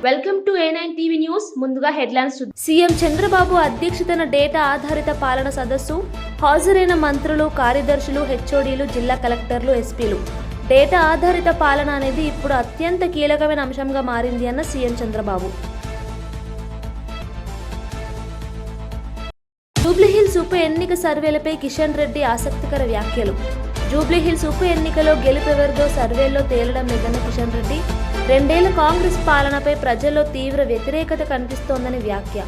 Welcome to A9 TV news. ముందుగా headlines. CM Chandrababu అధ్యక్షతన data ఆధారిత పాలన సదస్సు. హాజరైన మంత్రులు, కార్యదర్శులు, హెచ్ఓడీలు, జిల్లా కలెక్టర్లు, ఎస్పీలు. డేటా ఆధారిత పాలన అనేది ఇప్పుడు అత్యంత కీలకమైన అంశంగా మారింది అన్న సీఎం చంద్రబాబు. జూబ్లీహిల్స్ ఉప ఎన్నిక సర్వేలపై కిషన్ రెడ్డి ఆసక్తికర వ్యాఖ్యలు. జూబ్లీహిల్స్ ఉప ఎన్నికలో గెలుపెవరిదో సర్వేల్లో తేలడం లేదన్న కిషన్ రెడ్డి 2 ఏళ్ల కాంగ్రెస్ పాలనపై ప్రజల్లో తీవ్ర వ్యతిరేకత కనిపిస్తోందని వ్యాఖ్య.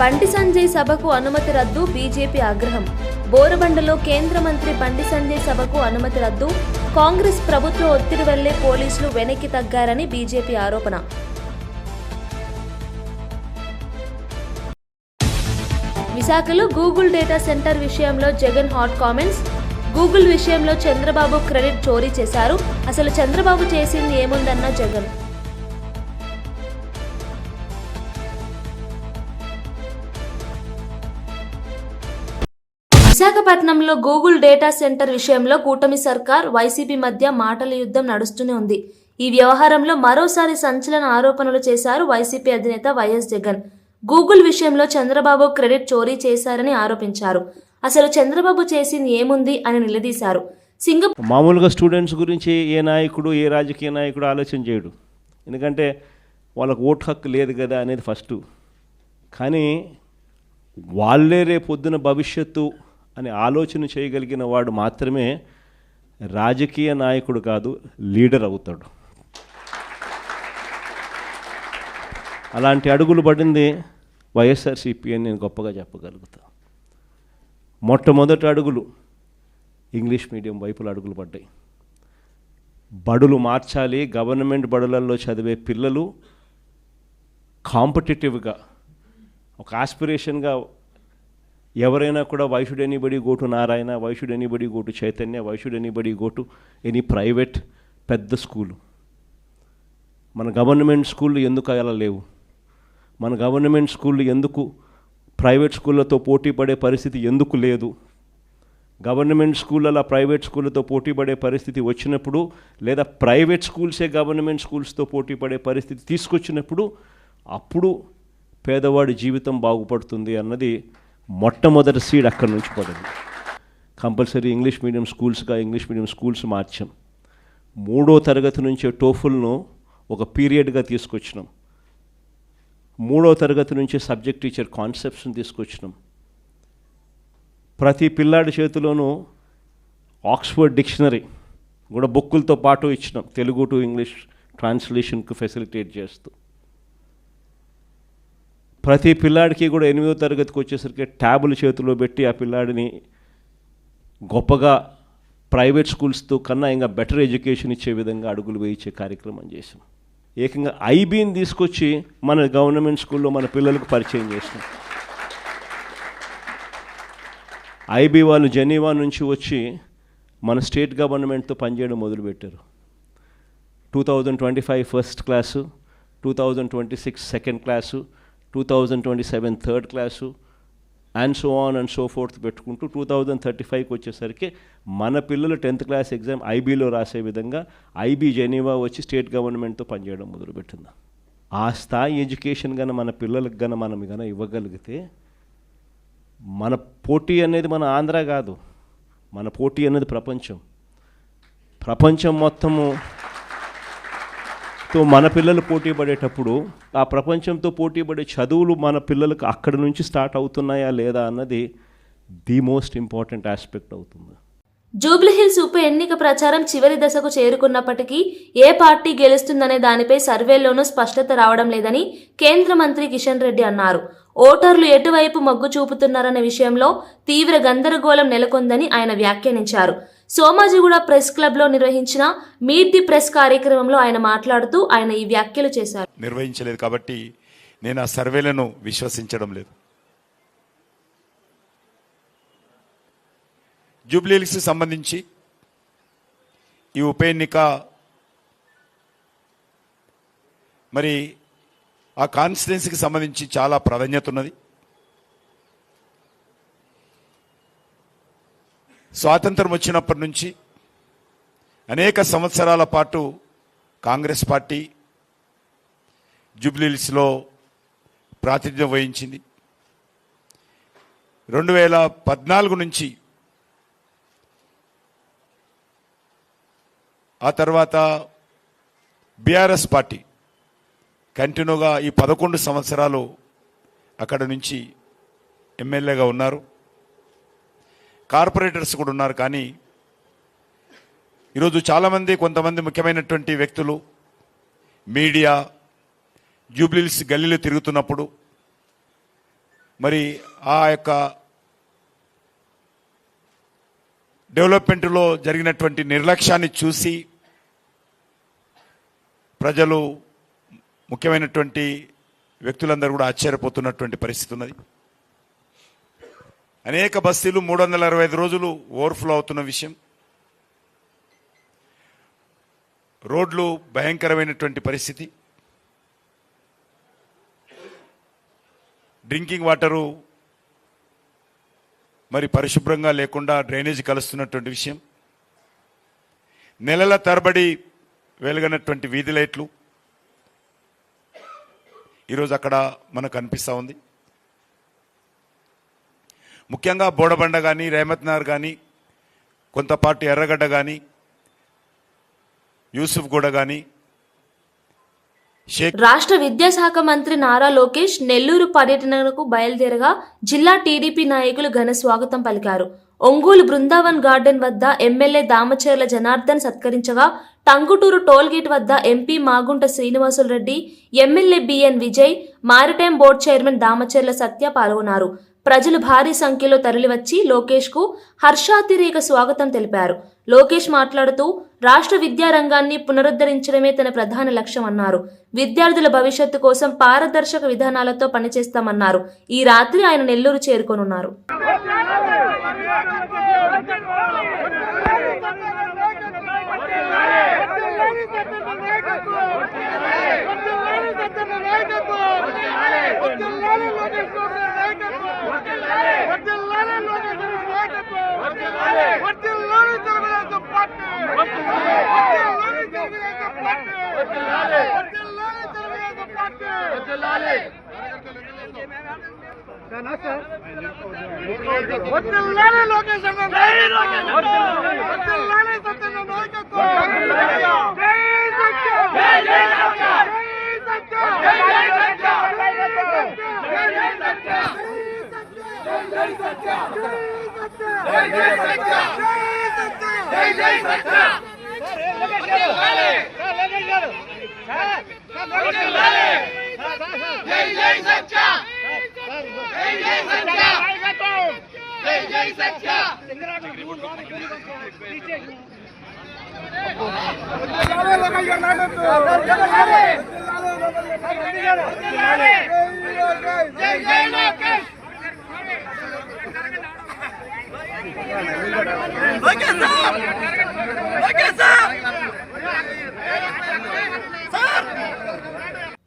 బండి సంజయ్ సభకు అనుమతి రద్దు, బీజేపీ ఆగ్రహం. బోరబండలో కేంద్ర మంత్రి బండి సంజయ్ సభకు అనుమతి రద్దు. కాంగ్రెస్ ప్రభుత్వ ఒత్తిడి వల్లే పోలీసులు వెనక్కి తగ్గారని బీజేపీ ఆరోపణ. విశాఖలో గూగుల్ డేటా సెంటర్ విషయంలో జగన్ హాట్ కామెంట్స్. గూగుల్ విషయంలో చంద్రబాబు క్రెడిట్ చోరీ చేశారు, అసలు చంద్రబాబు చేసింది ఏముందన్న జగన్. విశాఖపట్నంలో గూగుల్ డేటా సెంటర్ విషయంలో కూటమి సర్కార్, వైసీపీ మధ్య మాటల యుద్ధం నడుస్తూనే ఉంది. ఈ వ్యవహారంలో మరోసారి సంచలన ఆరోపణలు చేశారు వైసీపీ అధినేత వైఎస్ జగన్. గూగుల్ విషయంలో చంద్రబాబు క్రెడిట్ చోరీ చేశారని ఆరోపించారు, అసలు చంద్రబాబు చేసింది ఏముంది అని నిలదీశారు. మామూలుగా స్టూడెంట్స్ గురించి ఏ నాయకుడు, ఏ రాజకీయ నాయకుడు ఆలోచన చేయడు, ఎందుకంటే వాళ్ళకు ఓటు హక్కు లేదు కదా అనేది ఫస్ట్. కానీ వాళ్ళే రేపొద్దున భవిష్యత్తు అని ఆలోచన చేయగలిగిన వాడు మాత్రమే రాజకీయ నాయకుడు కాదు, లీడర్ అవుతాడు. అలాంటి అడుగులు పడింది వైఎస్ఆర్సీపీ అని నేను గొప్పగా చెప్పగలుగుతా. మొట్టమొదటి అడుగులు ఇంగ్లీష్ మీడియం వైపుల అడుగులు పడ్డాయి. బడులు మార్చాలి, గవర్నమెంట్ బడులలో చదివే పిల్లలు కాంపిటేటివ్గా ఒక ఆస్పిరేషన్గా ఎవరైనా కూడా why should anybody go to Narayana, why should anybody go to Chaitanya, why should anybody go to any private పెద్ద స్కూలు. మన గవర్నమెంట్ స్కూళ్ళు ఎందుకు అలా లేవు? మన గవర్నమెంట్ స్కూళ్ళు ఎందుకు ప్రైవేట్ స్కూళ్ళతో పోటీ పడే పరిస్థితి ఎందుకు లేదు? గవర్నమెంట్ స్కూళ్ళ ప్రైవేట్ స్కూళ్ళతో పోటీ పడే పరిస్థితి వచ్చినప్పుడు, లేదా ప్రైవేట్ స్కూల్సే గవర్నమెంట్ స్కూల్స్తో పోటీ పడే పరిస్థితి తీసుకొచ్చినప్పుడు అప్పుడు పేదవాడి జీవితం బాగుపడుతుంది అన్నది మొట్టమొదటి సీడ్ అక్కడి నుంచి పడింది. కంపల్సరీ ఇంగ్లీష్ మీడియం స్కూల్స్గా ఇంగ్లీష్ మీడియం స్కూల్స్ మార్చాం. 3వ తరగతి నుంచే టోఫుల్ను ఒక పీరియడ్గా తీసుకొచ్చినాం. 3వ తరగతి నుంచే సబ్జెక్ట్ టీచర్ కాన్సెప్ట్స్ని తీసుకొచ్చినాం. ప్రతి పిల్లాడి చేతిలోనూ ఆక్స్ఫర్డ్ డిక్షనరీ కూడా బుక్కులతో పాటు ఇచ్చినాం, తెలుగు టు ఇంగ్లీష్ ట్రాన్స్లేషన్కు ఫెసిలిటేట్ చేస్తూ. ప్రతి పిల్లాడికి కూడా 8వ తరగతికి వచ్చేసరికి ట్యాబులు చేతిలో పెట్టి ఆ పిల్లాడిని గొప్పగా ప్రైవేట్ స్కూల్స్తో కన్నా ఇంకా బెటర్ ఎడ్యుకేషన్ ఇచ్చే విధంగా అడుగులు వేయించే కార్యక్రమం చేసాం. ఏకంగా ఐబీని తీసుకొచ్చి మన గవర్నమెంట్ స్కూల్లో మన పిల్లలకు పరిచయం చేసినాం. ఐబీ వాళ్ళు జెనీవా నుంచి వచ్చి మన స్టేట్ గవర్నమెంట్తో పనిచేయడం మొదలుపెట్టారు. 2025 first class, 2026 second class, 2027 third class and so on and so fourth పెట్టుకుంటూ 2035కి వచ్చేసరికి మన పిల్లలు 10th క్లాస్ ఎగ్జామ్ ఐబీలో రాసే విధంగా ఐబీ జెనీవా వచ్చి స్టేట్ గవర్నమెంట్తో పనిచేయడం మొదలుపెట్టింది. ఆ స్థాయి ఎడ్యుకేషన్ కన్నా మన పిల్లలకు కన్నా మనం కన్నా ఇవ్వగలిగితే, మన పోటీ అనేది మన ఆంధ్ర కాదు, మన పోటీ అనేది ప్రపంచం మొత్తము తో మన పిల్లలు పోటీ పడేటప్పుడు ఆ ప్రపంచంతో పోటీ పడే చదువులు మన పిల్లలకు అక్కడి నుంచి స్టార్ట్ అవుతున్నాయా లేదా అన్నది ది మోస్ట్ ఇంపార్టెంట్ ఆస్పెక్ట్ అవుతుంది. జూబ్లీహిల్స్ ఉప ఎన్నిక ప్రచారం చివరి దశకు చేరుకున్నప్పటికీ ఏ పార్టీ గెలుస్తుందనే దానిపై సర్వేల్లోనూ స్పష్టత రావడం లేదని కేంద్ర మంత్రి కిషన్ రెడ్డి అన్నారు. ఓటర్లు ఎటువైపు మొగ్గు చూపుతున్నారన్న విషయంలో తీవ్ర గందరగోళం నెలకొందని ఆయన వ్యాఖ్యానించారు. సోమాజిగూడ ప్రెస్ క్లబ్లో నిర్వహించిన మీట్ ది ప్రెస్ కార్యక్రమంలో ఆయన మాట్లాడుతూ ఆయన ఈ వ్యాఖ్యలు చేశారు. నిర్వహించలేదు కాబట్టి నేను ఆ సర్వేలను విశ్వసించడం లేదు. జూబ్లీహిల్స్ సంబంధించి ఈ ఉప ఎన్నిక మరి ఆ కాన్స్టిట్యున్సీకి సంబంధించి చాలా ప్రాధాన్యత ఉన్నది. స్వాతంత్రం వచ్చినప్పటి నుంచి అనేక సంవత్సరాల పాటు కాంగ్రెస్ పార్టీ జూబ్లీహిల్స్లో ప్రాతినిధ్యం వహించింది. 2014 నుంచి ఆ తర్వాత బీఆర్ఎస్ పార్టీ కంటిన్యూగా ఈ 11 సంవత్సరాలు అక్కడ నుంచి ఎమ్మెల్యేగా ఉన్నారు. కార్పొరేటర్స్ కూడా ఉన్నారు. కానీ ఈరోజు చాలామంది కొంతమంది ముఖ్యమైనటువంటి వ్యక్తులు మీడియా జూబ్లీహిల్స్ గల్లీలో తిరుగుతున్నప్పుడు మరి ఆ యొక్క డెవలప్మెంట్లో జరిగినటువంటి నిర్లక్ష్యాన్ని చూసి ప్రజలు ముఖ్యమైనటువంటి వ్యక్తులందరూ కూడా ఆశ్చర్యపోతున్నటువంటి పరిస్థితి ఉన్నది. అనేక బస్తీలు 365 రోజులు ఓవర్ఫ్లో అవుతున్న విషయం. రోడ్లు భయంకరమైనటువంటి పరిస్థితి. డ్రింకింగ్ వాటరు మరి పరిశుభ్రంగా లేకుండా డ్రైనేజ్ కలుస్తున్నటువంటి విషయం. నెలల తరబడి వెలుగనటువంటి వీధి లైట్లు ఈరోజు అక్కడ మనకు కనిపిస్తూ ఉంది. ముఖ్యంగా బోడబండ కానీ రేమత్ నగర్ కానీ కొంతపాటు ఎర్రగడ్డ కానీ యూసుఫ్గూడ కానీ రాష్ట్ర విద్యాశాఖ మంత్రి నారా లోకేష్ నెల్లూరు పర్యటనకు బయలుదేరగా జిల్లా టీడీపీ నాయకులు ఘన స్వాగతం పలికారు. ఒంగోలు బృందావన్ గార్డెన్ వద్ద ఎమ్మెల్యే దామచర్ల జనార్దన్ సత్కరించగా టంగుటూరు టోల్గేట్ వద్ద MP Magunta Srinivasulu Reddy, MLA BN Vijay, maritime board chairman Damacharla Satya పాల్గొన్నారు. ప్రజలు భారీ సంఖ్యలో తరలివచ్చి లోకేష్ కు హర్షాతిరేక స్వాగతం తెలిపారు. లోకేష్ మాట్లాడుతూ రాష్ట్ర విద్యారంగాన్ని పునరుద్ధరించడమే తన ప్రధాన లక్ష్యమన్నారు. విద్యార్థుల భవిష్యత్తు కోసం పారదర్శక విధానాలతో పనిచేస్తామన్నారు. ఈ రాత్రి ఆయన నెల్లూరు చేరుకోనున్నారు.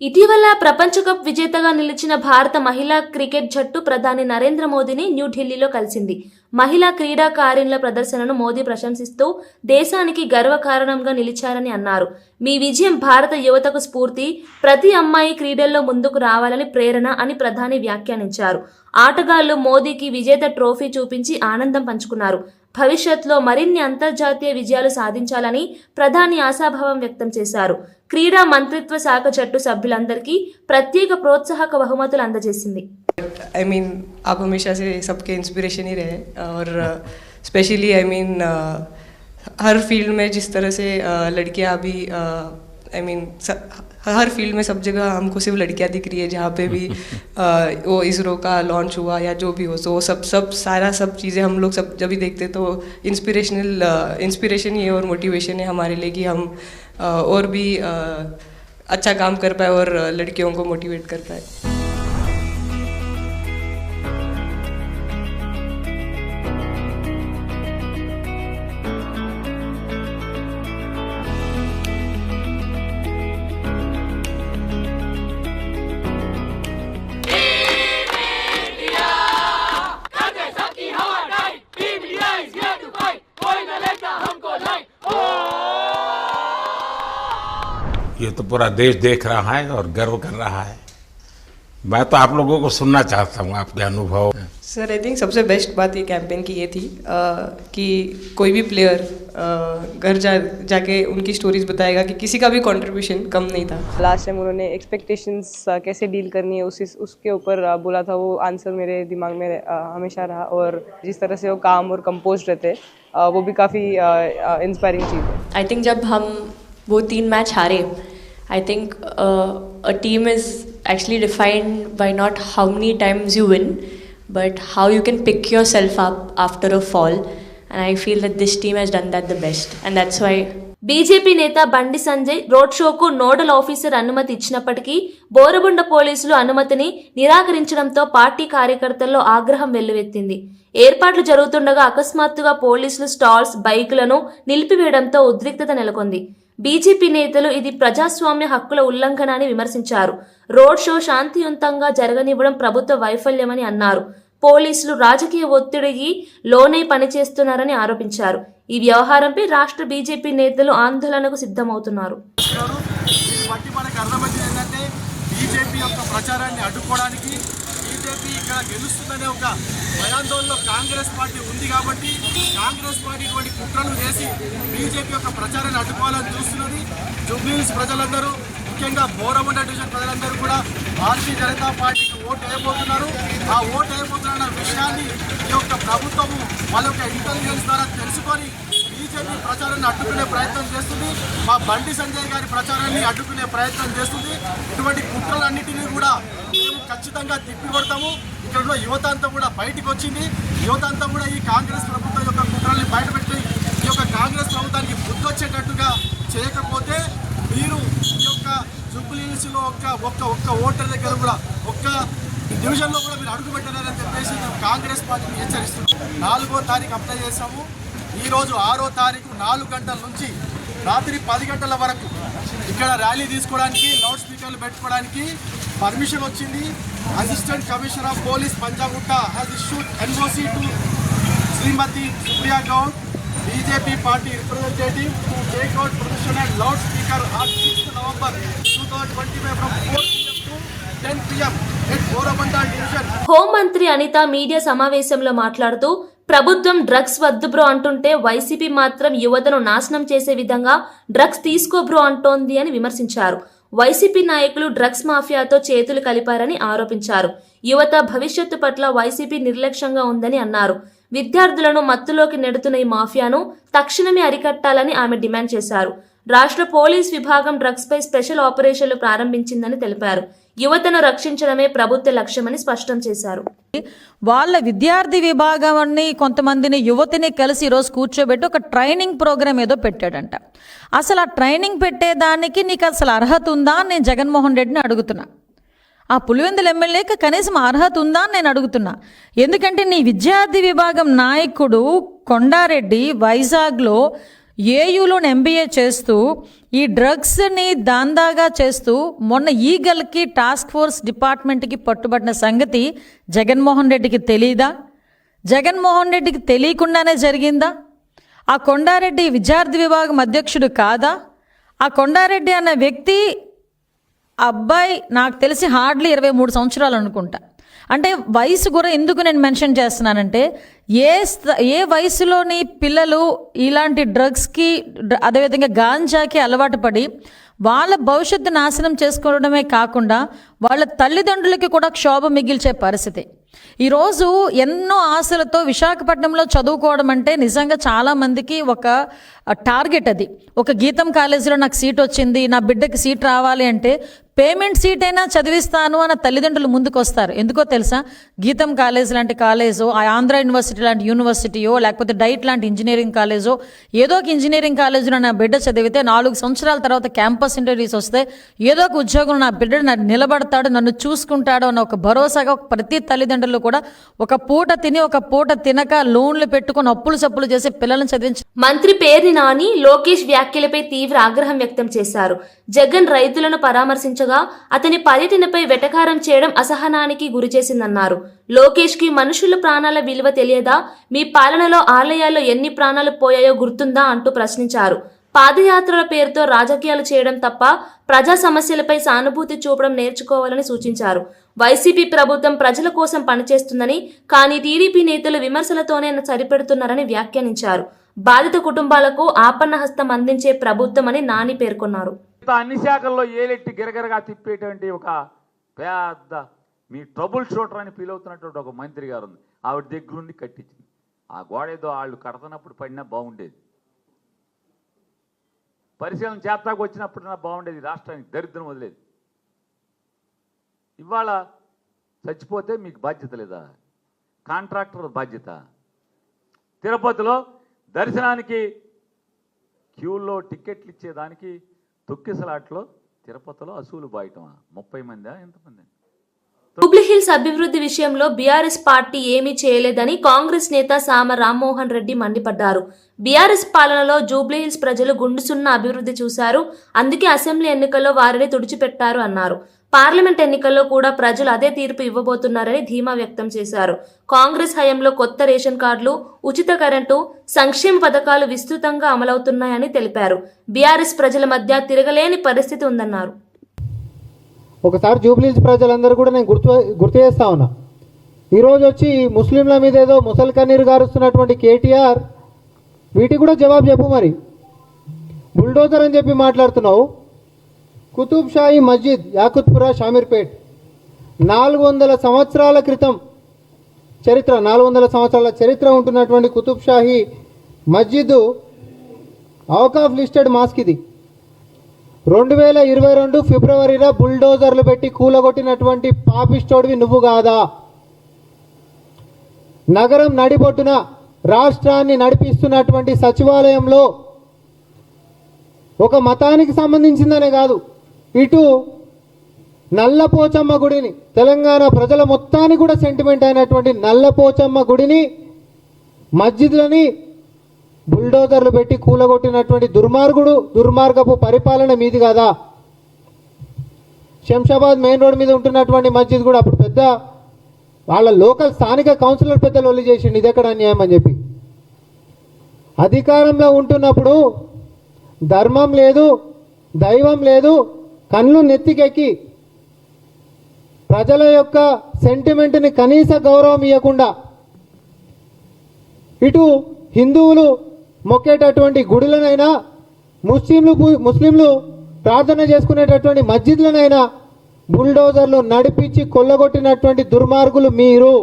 ఇటీవల ప్రపంచ కప్ విజేతగా నిలిచిన భారత మహిళా క్రికెట్ జట్టు ప్రధాని నరేంద్ర మోదీని న్యూఢిల్లీలో కలిసింది. మహిళా క్రీడాకారిణుల ప్రదర్శనను మోదీ ప్రశంసిస్తూ దేశానికి గర్వకారణంగా నిలిచారని అన్నారు. మీ విజయం భారత యువతకు స్ఫూర్తి, ప్రతి అమ్మాయి క్రీడల్లో ముందుకు రావాలని ప్రేరణ అని ప్రధాని వ్యాఖ్యానించారు. ఆటగాళ్లు మోదీకి విజేత ట్రోఫీ చూపించి ఆనందం పంచుకున్నారు. భవిష్యత్తులో మరిన్ని అంతర్జాతీయ విజయాలు సాధించాలని ప్రధాని ఆశాభావం వ్యక్తం చేశారు. క్రీడా మంత్రిత్వ శాఖ జట్టు సభ్యులందరికీ ప్రత్యేక ప్రోత్సాహక బహుమతులు అందజేసింది. आप हमेशा से सबके इंस्पिरेशन ही रहे और स्पेशली हर फील्ड में जिस तरह से लड़कियां अभी हर फील्ड में सब जगह हमको सिर्फ लड़कियां दिख रही है. जहाँ पे भी वो इसरो का लॉन्च हुआ या जो भी हो, तो सब चीज़ें हम लोग सब जब भी देखते तो इंस्पिरेशन ही है और मोटिवेशन है हमारे लिए कि हम और भी अच्छा काम कर पाए और लड़कियों को मोटिवेट कर पाए. कोई न लेता हमको लाइन. ये तो पूरा देश देख रहा है और गर्व कर रहा है। मैं तो आप लोगों को सुनना चाहता हूँ आपके अनुभव। सर आई थिंक सबसे बेस्ट बात ये कैंपेन की ये थी कि कोई भी प्लेयर घर जाके उनकी स्टोरीज बताएगा कि किसी का भी कंट्रीब्यूशन कम नहीं था। लास्ट टाइम उन्होंने एक्सपेक्टेशंस कैसे डील करनी है उसके ऊपर बोला था, वो आंसर मेरे दिमाग में हमेशा रहा, और जिस तरह से वो काम और कंपोज रहते वो भी काफ़ी इंस्पायरिंग चीज़ है। आई थिंक जब हम वो 3 मैच हारे, I think a team is actually defined by not how many times you win, but how you can pick yourself up after a fall, and I feel that this team has done that the best, and that's why BJP నేత Bandi Sanjay road షోకు nodal officer అనుమతి ఇచ్చినప్పటికీ బోరబండ పోలీసులు అనుమతిని నిరాకరించడంతో party కార్యకర్తల్లో ఆగ్రహం వెల్లువెత్తింది. ఏర్పాట్లు జరుగుతుండగా అకస్మాత్తుగా పోలీసులు స్టాల్స్, బైకులను నిలిపివేయడంతో ఉద్రిక్తత నెలకొంది. బీజేపీ నేతలు ఇది ప్రజాస్వామ్య హక్కుల ఉల్లంఘన అని విమర్శించారు. రోడ్ షో శాంతియుతంగా జరగనివ్వడం ప్రభుత్వ వైఫల్యమని అన్నారు. పోలీసులు రాజకీయ ఒత్తిడికి లోనై పనిచేస్తున్నారని ఆరోపించారు. ఈ వ్యవహారంపై రాష్ట్ర బీజేపీ నేతలు ఆందోళనకు సిద్ధమవుతున్నారు. మనకు అర్థమైంది ఏంటంటే బీజేపీ యొక్క ప్రచారాన్ని అడ్డుకోవడానికి, బీజేపీ ఇక్కడ గెలుస్తుందనే ఒక భయాందోళనలో కాంగ్రెస్ పార్టీ ఉంది కాబట్టి కాంగ్రెస్ పార్టీ ఇటువంటి కుట్రలు చేసి బీజేపీ యొక్క ప్రచారాన్ని అడ్డుకోవాలని చూస్తున్నది. జూబ్లీహిల్స్ ప్రజలందరూ, ముఖ్యంగా బోరబండ డివిజన్ ప్రజలందరూ కూడా భారతీయ జనతా పార్టీకి ఓటు వేయబోతున్నారు. ఆ ఓటు వేయబోతున్న విషయాన్ని ఈ యొక్క ప్రభుత్వము వాళ్ళ యొక్క ఇంటెలిజెన్స్ ద్వారా తెలుసుకొని బీజేపీ ప్రచారాన్ని అడ్డుకునే ప్రయత్నం చేస్తుంది. మా బండి సంజయ్ గారి ప్రచారాన్ని అడ్డుకునే ప్రయత్నం చేస్తుంది. ఇటువంటి కుట్రలన్నిటినీ కూడా మేము ఖచ్చితంగా తిప్పికొడతాము. ఇక్కడ ఉన్న యువత అంతా కూడా బయటకు వచ్చింది. యువత అంతా కూడా ఈ కాంగ్రెస్ ప్రభుత్వం యొక్క కుట్రల్ని బయటపెట్టి ఈ యొక్క కాంగ్రెస్ ప్రభుత్వానికి బుద్ధి వచ్చేటట్టుగా చేయకపోతే మీరు ఈ యొక్క జూబ్లీహిల్స్లో ఒక్క ఓటర్ దగ్గర కూడా ఒక్క డివిజన్లో కూడా మీరు అడుగు పెట్టారని చెప్పేసి మేము కాంగ్రెస్ పార్టీని హెచ్చరిస్తున్నాం. 4వ తారీఖు అప్లై చేసాము. ఈరోజు 6వ తారీఖు 4 గంటల నుంచి రాత్రి 10 గంటల వరకు ఇక్కడ ర్యాలీ తీసుకోవడానికి, లౌడ్ స్పీకర్లు పెట్టుకోవడానికి పర్మిషన్ వచ్చింది. Assistant commissioner of police Panjagutta has issued NOC to Shrimati Supriya Goud, BJP party representative, to take out procession and loud speaker on 6th November 2025 from 4 PM to 10 PM at Borabanda Division. హోంమంత్రి Anitha media సమావేశంలో మాట్లాడుతూ ప్రభుత్వం drugs వద్దు bro అంటుంటే YCP మాత్రం యువతను నాశనం చేసే విధంగా డ్రగ్స్ తీసుకో బ్రో అంటోంది అని విమర్శించారు. వైసీపీ నాయకులు డ్రగ్స్ మాఫియాతో చేతులు కలిపారని ఆరోపించారు. యువత భవిష్యత్తు పట్ల వైసీపీ నిర్లక్ష్యంగా ఉందని అన్నారు. విద్యార్థులను మత్తులోకి నెడుతున్న ఈ మాఫియాను తక్షణమే అరికట్టాలని ఆమె డిమాండ్ చేశారు. రాష్ట్ర పోలీస్ విభాగం డ్రగ్స్ పై స్పెషల్ ఆపరేషన్లు ప్రారంభించిందని తెలిపారు. యువతను రక్షించడమే ప్రభుత్వ లక్ష్యమని స్పష్టం చేశారు. వాళ్ళ విద్యార్థి విభాగాన్ని కొంతమందిని యువతిని కలిసి ఈరోజు కూర్చోబెట్టి ఒక ట్రైనింగ్ ప్రోగ్రామ్ ఏదో పెట్టాడంట. అసలు ఆ ట్రైనింగ్ పెట్టేదానికి నీకు అసలు అర్హత ఉందా అని నేను జగన్మోహన్ రెడ్డిని అడుగుతున్నా. ఆ పులివెందుల ఎమ్మెల్యేకి కనీసం అర్హత ఉందా అని నేను అడుగుతున్నా. ఎందుకంటే నీ విద్యార్థి విభాగం నాయకుడు కొండారెడ్డి వైజాగ్లో ఏయూలో ఎంబీఏ చేస్తూ ఈ డ్రగ్స్ని దాందాగా చేస్తూ మొన్న ఈగల్కి టాస్క్ ఫోర్స్ డిపార్ట్మెంట్కి పట్టుబడిన సంగతి జగన్మోహన్ రెడ్డికి తెలీదా? జగన్మోహన్ రెడ్డికి తెలియకుండానే జరిగిందా? ఆ కొండారెడ్డి విద్యార్థి విభాగం అధ్యక్షుడు కాదా? ఆ కొండారెడ్డి అన్న వ్యక్తి అబ్బాయి నాకు తెలిసి హార్డ్లీ 23 సంవత్సరాలు అనుకుంటా. అంటే వయసు కూడా ఎందుకు నేను మెన్షన్ చేస్తున్నానంటే ఏ వయసులోని పిల్లలు ఇలాంటి డ్రగ్స్కి అదేవిధంగా గాంజాకి అలవాటు పడి వాళ్ళ భవిష్యత్తు నాశనం చేసుకోవడమే కాకుండా వాళ్ళ తల్లిదండ్రులకి కూడా క్షోభ మిగిల్చే పరిస్థితి. ఈరోజు ఎన్నో ఆశలతో విశాఖపట్నంలో చదువుకోవడం అంటే నిజంగా చాలామందికి ఒక టార్గెట్. అది ఒక గీతం కాలేజీలో నాకు సీట్ వచ్చింది, నా బిడ్డకి సీట్ రావాలి అంటే పేమెంట్ సీట్ అయినా చదివిస్తాను అన్న తల్లిదండ్రులు ముందుకు వస్తారు. ఎందుకో తెలుసా? గీతం కాలేజ్ లాంటి కాలేజో, ఆంధ్ర యూనివర్సిటీ లాంటి యూనివర్సిటీయో, లేకపోతే డైట్ లాంటి ఇంజనీరింగ్ కాలేజో, ఏదో ఒక ఇంజనీరింగ్ కాలేజీలో నా బిడ్డ చదివితే 4 సంవత్సరాల తర్వాత క్యాంపస్ ఇంటర్వ్యూస్ వస్తే ఏదో ఒక ఉద్యోగం నా బిడ్డ నిలబడతాడు, నన్ను చూసుకుంటాడు అన్న ఒక భరోసాగా ప్రతి తల్లిదండ్రులు కూడా ఒక పూట తిని ఒక పూట తినక లోన్లు పెట్టుకుని అప్పులు సప్పులు చేసి పిల్లలను చదివించి. మంత్రి పేర్ని నాని లోకేష్ వ్యాఖ్యలపై తీవ్ర ఆగ్రహం వ్యక్తం చేశారు. జగన్ రైతులను పరామర్శించగా అతని పర్యటనపై వెటకారం చేయడం అసహనానికి గురిచేసిందన్నారు. లోకేష్ కి మనుషుల ప్రాణాల విలువ తెలియదా? మీ పాలనలో ఆలయాల్లో ఎన్ని ప్రాణాలు పోయాయో గుర్తుందా అంటూ ప్రశ్నించారు. పాదయాత్రల పేరుతో రాజకీయాలు చేయడం తప్ప ప్రజా సమస్యలపై సానుభూతి చూపడం నేర్చుకోవాలని సూచించారు. వైసీపీ ప్రభుత్వం ప్రజల కోసం పనిచేస్తుందని, కానీ టీడీపీ నేతలు విమర్శలతోనే సరిపెడుతున్నారని వ్యాఖ్యానించారు. బాధిత కుటుంబాలకు ఆపన్న హస్తం అందించే ప్రభుత్వం అని నాని పేర్కొన్నారు. అన్ని శాఖల్లో ఏలెట్టి గిరగిరగా తిప్పేటువంటి ఒక పెద్ద మీ ట్రబుల్ షూటర్ అని ఫీల్ అవుతున్నటువంటి ఒక మంత్రి గారు ఉంది. ఆవిడ దగ్గరుండి కట్టించింది. ఆ గోడ ఏదో వాళ్ళు కడుతున్నప్పుడు పడినా బాగుండేది, పరిశీలన చేస్తాకు వచ్చినప్పుడైనా బాగుండేది, రాష్ట్రానికి దరిద్రం వదిలేదు. ఇవాళ చచ్చిపోతే మీకు బాధ్యత లేదా? కాంట్రాక్టర్ బాధ్యత. తిరుపతిలో దర్శనానికి క్యూల్లో టికెట్లు ఇచ్చేదానికి తొక్కిసలాట్లో తిరుపతిలో అసూలు బాయటమా? 30 మందా ఎంతమంది? జూబ్లీహిల్స్ అభివృద్ధి విషయంలో బీఆర్ఎస్ పార్టీ ఏమీ చేయలేదని కాంగ్రెస్ నేత సామ రామ్మోహన్ రెడ్డి మండిపడ్డారు. బీఆర్ఎస్ పాలనలో జూబ్లీహిల్స్ ప్రజలు గుండుసున్న అభివృద్ధి చూశారు, అందుకే అసెంబ్లీ ఎన్నికల్లో వారిని తుడిచిపెట్టారు అన్నారు. పార్లమెంట్ ఎన్నికల్లో కూడా ప్రజలు అదే తీర్పు ఇవ్వబోతున్నారని ధీమా వ్యక్తం చేశారు. కాంగ్రెస్ హయాంలో కొత్త రేషన్ కార్డులు, ఉచిత కరెంటు, సంక్షేమ పథకాలు విస్తృతంగా అమలవుతున్నాయని తెలిపారు. బీఆర్ఎస్ ప్రజల మధ్య తిరగలేని పరిస్థితి ఉందన్నారు. ఒకసారి జూబ్లీహిల్స్ ప్రజలందరూ కూడా నేను గుర్తు చేస్తా ఉన్నా. ఈరోజు వచ్చి ముస్లింల మీద ఏదో ముసలి కన్నీరు గారుస్తున్నటువంటి కేటీఆర్ వీటికి కూడా జవాబు చెప్పు. మరి బుల్డోజర్ అని చెప్పి మాట్లాడుతున్నావు. కుతుబ్ షాహీ మస్జిద్ యాకుత్పురా షామీర్పేట్ 400 సంవత్సరాల క్రితం చరిత్ర, 400 సంవత్సరాల చరిత్ర ఉంటున్నటువంటి కుతుబ్ షాహీ మస్జిద్ ఔకాఫ్ లిస్టెడ్ మాస్క్ ఇది. 2022 ఫిబ్రవరిలో బుల్డోజర్లు పెట్టి కూలగొట్టినటువంటి పాపిస్టోడివి నువ్వు కాదా? నగరం నడిబొట్టున రాష్ట్రాన్ని నడిపిస్తున్నటువంటి సచివాలయంలో ఒక మతానికి సంబంధించిందనే కాదు, ఇటు నల్లపోచమ్మ గుడిని, తెలంగాణ ప్రజల మొత్తానికి కూడా సెంటిమెంట్ అయినటువంటి నల్లపోచమ్మ గుడిని, మస్జిద్లని బుల్డోజర్లు పెట్టి కూలగొట్టినటువంటి దుర్మార్గపు పరిపాలన మీది కదా. శంషాబాద్ మెయిన్ రోడ్ మీద ఉంటున్నటువంటి మస్జిద్ కూడా అప్పుడు పెద్ద వాళ్ళ లోకల్ స్థానిక కౌన్సిలర్ పెద్దలు ఒల్లి చేసిండు ఇది ఎక్కడ అన్యాయం అని చెప్పి. అధికారంలో ఉంటున్నప్పుడు ధర్మం లేదు, దైవం లేదు, కళ్ళు నెత్తికెక్కి ప్రజల యొక్క సెంటిమెంట్ని కనీస గౌరవం ఇవ్వకుండా ఇటు హిందువులు మొక్కేటటువంటి గుడులనైనా, ముస్లింలు ప్రార్థన చేసుకునేటటువంటి మస్జిద్లనైనా బుల్డోజర్లు నడిపించి కొల్లగొట్టినటువంటి దుర్మార్గులు మీరు.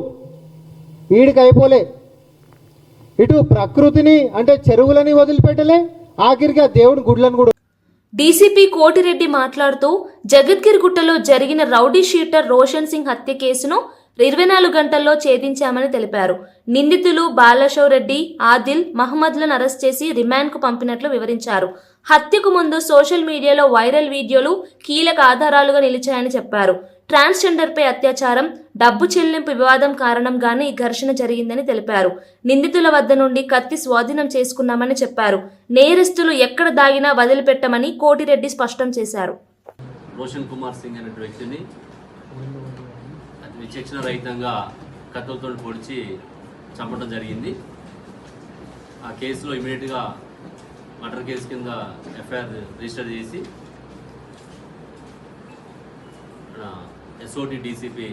వీడికి అయిపోలే, ఇటు ప్రకృతిని అంటే చెరువులని వదిలిపెట్టలే, ఆఖరిగా దేవుని గుడ్లను కూడా. డీసీపీ కోటిరెడ్డి మాట్లాడుతూ జగద్గిరిగుట్టలో జరిగిన రౌడీ షీటర్ రోషన్ సింగ్ హత్య కేసును 24 గంటల్లో ఛేదించామని తెలిపారు. నిందితులు బాలశౌ రెడ్డి, ఆదిల్, మహమ్మద్లను అరెస్ట్ చేసి రిమాండ్కు పంపినట్లు వివరించారు. హత్యకు ముందు సోషల్ మీడియాలో వైరల్ వీడియోలు కీలక ఆధారాలుగా నిలిచాయని చెప్పారు. ట్రాన్స్జెండర్పై అత్యాచారం, డబ్బు చెల్లింపు వివాదం కారణంగానే ఈ ఘర్షణ జరిగిందని తెలిపారు. నిందితుల వద్ద నుండి కత్తి స్వాధీనం చేసుకున్నామని చెప్పారు. నేరస్తులు ఎక్కడ దాగినా వదిలిపెట్టమని కోటిరెడ్డి స్పష్టం చేశారు. రోషన్ కుమార్ సింగ్ అనే వ్యక్తిని విచక్షణ రహితంగా కత్తులతో పొడిచి చంపడం జరిగింది. ఆ కేసులో ఇమీడియట్గా మర్డర్ కేసు కింద ఎఫ్ఐఆర్ రిజిస్టర్ చేసి SOT DCP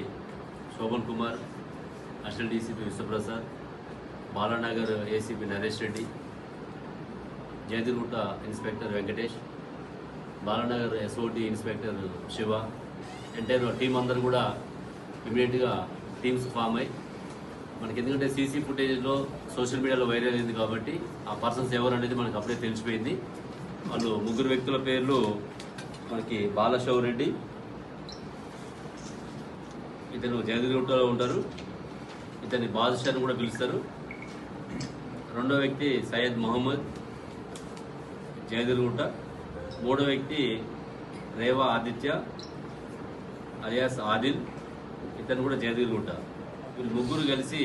Shobhan Kumar, assistant DCP Vishwaprasad, Balanagar ACP Naresh Reddy, Jagadgirigutta inspector Venkatesh, Balanagar SOT inspector Shiva, entire team అందరూ కూడా ఇమీడియట్గా టీమ్స్ ఫామ్ అయ్యి మనకి, ఎందుకంటే సీసీ ఫుటేజ్లో సోషల్ మీడియాలో వైరల్ అయింది కాబట్టి ఆ పర్సన్స్ ఎవరు అనేది మనకు అప్పుడే తెలిసిపోయింది. వాళ్ళు 3 వ్యక్తుల పేర్లు మనకి బాలశౌ రెడ్డి, ఇతను జయదిగుట్టలో ఉంటారు, ఇతన్ని బాదుషా అని కూడా పిలుస్తారు. రెండో వ్యక్తి సయ్యద్ మహమ్మద్, జయదిగుట్ట. మూడో వ్యక్తి రేవా ఆదిత్య అలియాస్ ఆదిల్, ఇతను కూడా జయదిగుట్ట. వీళ్ళు 3 కలిసి,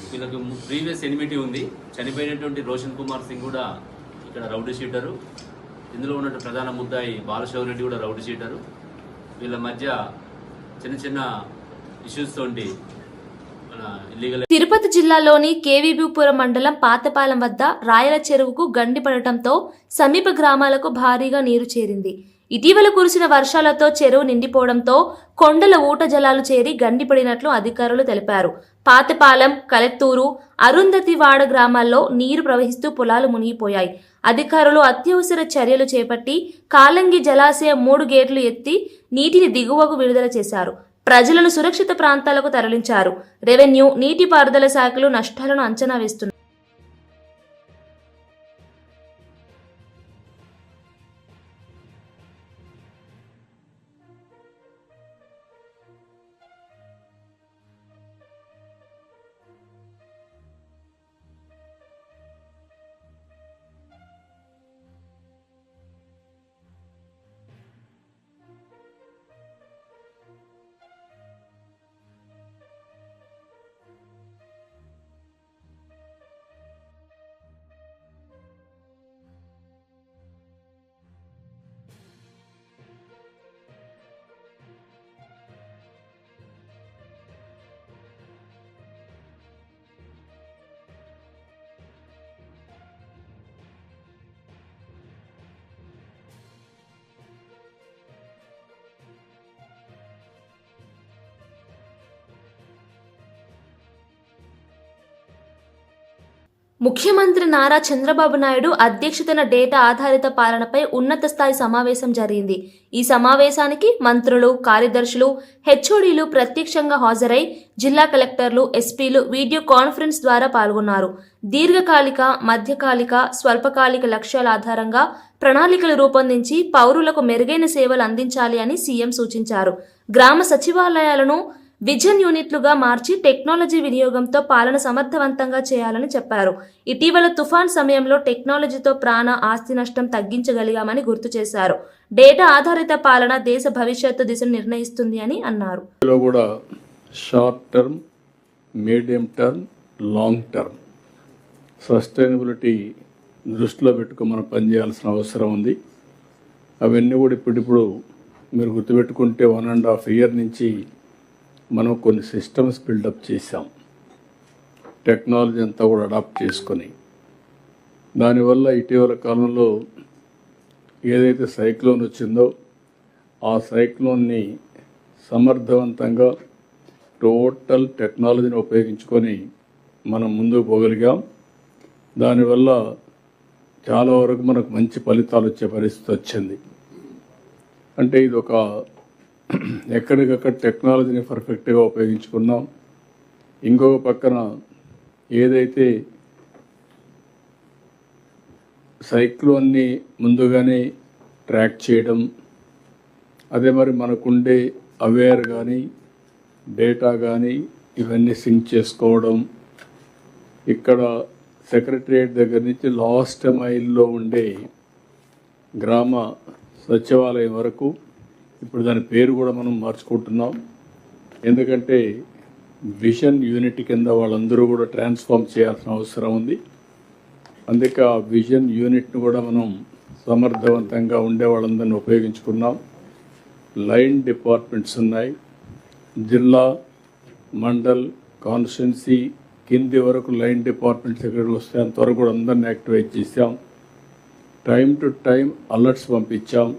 వీళ్ళకి ప్రీవియస్ ఎనిమిటీ ఉంది. చనిపోయినటువంటి రోషన్ కుమార్ సింగ్ కూడా ఇక్కడ రౌడీ షీటరు, ఇందులో ఉన్న ప్రధాన ముద్దాయి బాలశౌ రెడ్డి కూడా రౌడీ షీటరు. వీళ్ళ మధ్య చిన్న చిన్న ఇష్యూస్ తోటి మన ఇల్లీగల్ తిరుపతి జిల్లాలోని కేవీబీపురం మండలం పాతపాలెం వద్ద రాయల చెరువుకు గండి పడటంతో సమీప గ్రామాలకు భారీగా నీరు చేరింది. ఇటీవల కురిసిన వర్షాలతో చెరువు నిండిపోవడంతో కొండల ఊట జలాలు చేరి గండిపడినట్లు అధికారులు తెలిపారు. పాతపాలెం, కలెత్తూరు, అరుంధతివాడ గ్రామాల్లో నీరు ప్రవహిస్తూ పొలాలు మునిగిపోయాయి. అధికారులు అత్యవసర చర్యలు చేపట్టి కాలంగి జలాశయం 3 గేట్లు ఎత్తి నీటిని దిగువకు విడుదల చేశారు. ప్రజలను సురక్షిత ప్రాంతాలకు తరలించారు. రెవెన్యూ, నీటిపారుదల శాఖలు నష్టాలను అంచనా వేస్తున్నారు. ముఖ్యమంత్రి నారా చంద్రబాబు నాయుడు అధ్యక్షతన డేటా ఆధారిత పాలనపై ఉన్నత స్థాయి సమావేశం జరిగింది. ఈ సమావేశానికి మంత్రులు, కార్యదర్శులు, హెచ్ఓడీలు ప్రత్యక్షంగా హాజరై జిల్లా కలెక్టర్లు, ఎస్పీలు వీడియో కాన్ఫరెన్స్ ద్వారా పాల్గొన్నారు. దీర్ఘకాలిక, మధ్యకాలిక, స్వల్పకాలిక లక్ష్యాల ఆధారంగా ప్రణాళికలు రూపొందించి పౌరులకు మెరుగైన సేవలు అందించాలి అని సీఎం సూచించారు. గ్రామ సచివాలయాలను విజన్ యూనిట్లుగా మార్చి టెక్నాలజీ వినియోగంతో పాలన సమర్థవంతంగా చేయాలని చెప్పారు. ఇటీవల తుఫాన్ సమయంలో టెక్నాలజీతో ప్రాణ, ఆస్తి నష్టం తగ్గించగలిగామని గుర్తు చేశారు. డేటా ఆధారిత పాలన దేశ భవిష్యత్తు దిశను నిర్ణయిస్తుంది అని అన్నారు. కూడా short term, medium term, long term sustainability దృష్టిలో పెట్టుకుని మనం పనిచేయాల్సిన అవసరం ఉంది. అవన్నీ కూడా ఇప్పుడు మీరు గుర్తుపెట్టుకుంటే 1.5 years నుంచి మనం కొన్ని సిస్టమ్స్ బిల్డప్ చేసాం. టెక్నాలజీ అంతా కూడా అడాప్ట్ చేసుకొని దానివల్ల ఇటీవల కాలంలో ఏదైతే సైక్లోన్ వచ్చిందో ఆ సైక్లోన్ని సమర్థవంతంగా టోటల్ టెక్నాలజీని ఉపయోగించుకొని మనం ముందుకు పోగలిగాం. దానివల్ల చాలా వరకు మనకు మంచి ఫలితాలు వచ్చే పరిస్థితి వచ్చింది. అంటే ఇది ఒక ఎక్కడికక్కడ టెక్నాలజీని పర్ఫెక్ట్గా ఉపయోగించుకున్నాం. ఇంకొక పక్కన ఏదైతే సైక్లోన్ని ముందుగానే ట్రాక్ చేయడం, అదే మరి మనకుండే అవేర్ కానీ డేటా కానీ ఇవన్నీ సింక్ చేసుకోవడం, ఇక్కడ సెక్రటరియట్ దగ్గర నుంచి లాస్ట్ మైల్లో ఉండే గ్రామ సచివాలయం వరకు ఇప్పుడు దాని పేరు కూడా మనం మార్చుకుంటున్నాం. ఎందుకంటే విజన్ యూనిట్ కింద వాళ్ళందరూ కూడా ట్రాన్స్ఫార్మ్ చేయాల్సిన అవసరం ఉంది. అందుకే ఆ విజన్ యూనిట్ను కూడా మనం సమర్థవంతంగా ఉండే వాళ్ళందరినీ ఉపయోగించుకున్నాం. లైన్ డిపార్ట్మెంట్స్ ఉన్నాయి. జిల్లా, మండల్, కాన్స్టిట్యున్సీ కింది వరకు లైన్ డిపార్ట్మెంట్స్ ఎక్కడికి వస్తే అంతవరకు కూడా అందరినీ యాక్టివేట్ చేశాం. టైం టు టైం అలర్ట్స్ పంపించాం.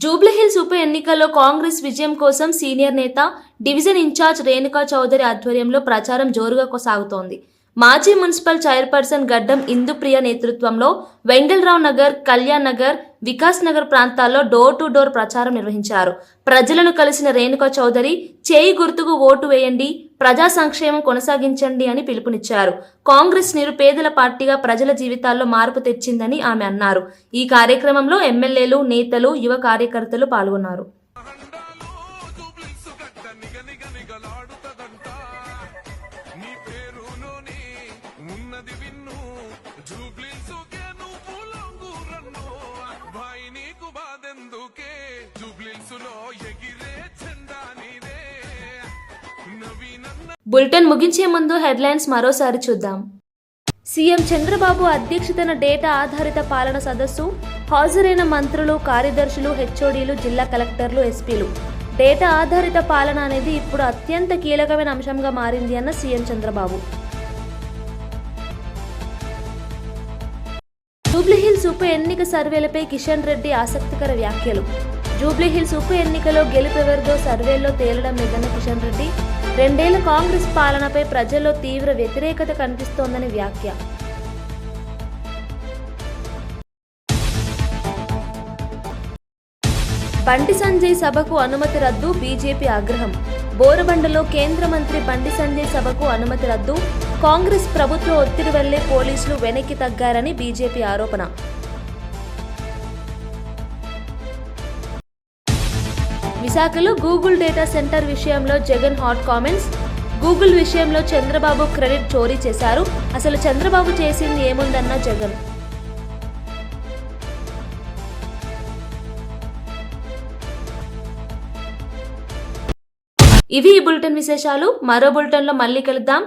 జూబ్లీహిల్స్ ఉప ఎన్నికల్లో కాంగ్రెస్ విజయం కోసం సీనియర్ నేత, డివిజన్ ఇన్ఛార్జ్ రేణుకా చౌదరి ఆధ్వర్యంలో ప్రచారం జోరుగా కొనసాగుతోంది. మాజీ మున్సిపల్ చైర్పర్సన్ గడ్డం ఇందుప్రియ నేతృత్వంలో వెంగళరావు నగర్, కళ్యాణ్ నగర్, వికాస్ నగర్ ప్రాంతాల్లో డోర్ టు డోర్ ప్రచారం నిర్వహించారు. ప్రజలను కలిసిన రేణుకా చౌదరి చేయి గుర్తుకు ఓటు వేయండి, ప్రజా సంక్షేమం కొనసాగించండి అని పిలుపునిచ్చారు. కాంగ్రెస్ నిరుపేదల పార్టీగా ప్రజల జీవితాల్లో మార్పు తెచ్చిందని ఆమె అన్నారు. ఈ కార్యక్రమంలో ఎమ్మెల్యేలు, నేతలు, యువ కార్యకర్తలు పాల్గొన్నారు. బులెటిన్ ముగించే ముందు హెడ్లైన్స్ మరోసారి చూద్దాం. సీఎం చంద్రబాబు అధ్యక్షతన డేటా ఆధారిత పాలన సదస్సు. హాజరైన మంత్రులు, కార్యదర్శులు, హెచ్ఓడీలు, జిల్లా కలెక్టర్లు, ఎస్పీలు. డేటా ఆధారిత పాలన అనేది ఇప్పుడు అత్యంత కీలకమైన అంశంగా మారింది అన్న సీఎం చంద్రబాబు. జూబ్లీహిల్స్ ఉప ఎన్నిక సర్వేలపై కిషన్ రెడ్డి ఆసక్తికర వ్యాఖ్యలు. జూబ్లీహిల్స్ ఉప ఎన్నికలో గెలుపెవరిదో సర్వేల్లో తేలడం లేదన్న కిషన్ రెడ్డి 2 ఏళ్ల కాంగ్రెస్ పాలనపై ప్రజల్లో తీవ్ర వ్యతిరేకత కనిపిస్తోందని వ్యాఖ్య. బండి సంజయ్ సభకు అనుమతి రద్దు, బీజేపీ ఆగ్రహం. బోరబండలో కేంద్ర మంత్రి బండి సంజయ్ సభకు అనుమతి రద్దు, కాంగ్రెస్ ప్రభుత్వ ఒత్తిడి వల్లే పోలీసులు వెనక్కి తగ్గారని బీజేపీ ఆరోపణ. విశాఖలో గూగుల్ డేటా సెంటర్ విషయంలో జగన్ హాట్ కామెంట్స్. గూగుల్ విషయంలో చంద్రబాబు క్రెడిట్ చోరీ చేశారు, అసలు చంద్రబాబు చేసింది ఏముందన్న జగన్. ఇవి ఈ బులెటిన్ విశేషాలు. మరో బులెటిన్లో మళ్ళీ కలుద్దాం.